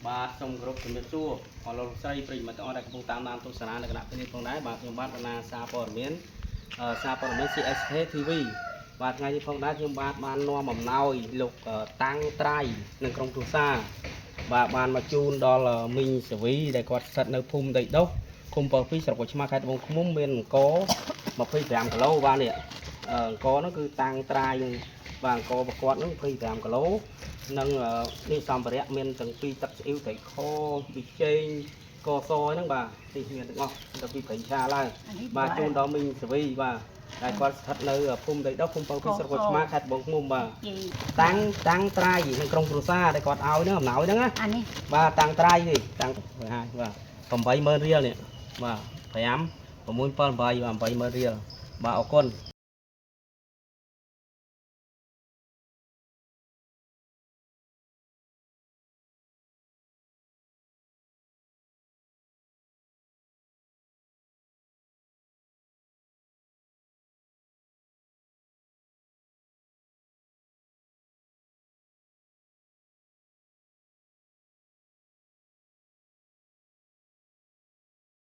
បាទសូមគោរពជំរាបសួរអរលោកស្រីប្រិយមិត្តទាំងអស់ដែលកំពុងតាមដានទស្សនានៅគណៈពេលនេះផងដែរបាទខ្ញុំបាទបណ្ណាសារព័ត៌មានCSK TV បាទថ្ងៃនេះផងដែរខ្ញុំបាទបាននាំអំណោយលោកតាំងត្រៃនៅក្រុងទូសាបាទបានមកជូនដល់មីងសវីដែលគាត់ស្ថិតនៅភូមិដីដុសឃុំពៅពីស្រុកកោះឆ្មាខេត្តត្បូងឃ្មុំមានអង្គ25គីឡូបាទនេះអង្គហ្នឹងគឺតាំងត្រៃបាទអង្គប្រកួតហ្នឹង25គីឡូនិងនេះសម្ភារៈមានទាំងពីទឹកស្អ៊ីវត្រីខប៊ីចេងកសហ្នឹងបាទនេះមានទាំងអស់ទៅពីប្រេងឆាឡើងបាទជូនដល់មីងសវីបាទដែលគាត់ស្ថិតនៅភូមិដីដុសឃុំពៅពីស្រុកកោះឆ្មាខេត្តត្បូងឃ្មុំបាទតាំងត្រៃនៅក្រុងគ្រួសារដែលគាត់ឲ្យហ្នឹងអំណោយហ្នឹងណាបាទតាំងត្រៃនេះតាំងបាទ80000រៀលនេះបាទ5 6 7 8 80000រៀលបាទអរគុណ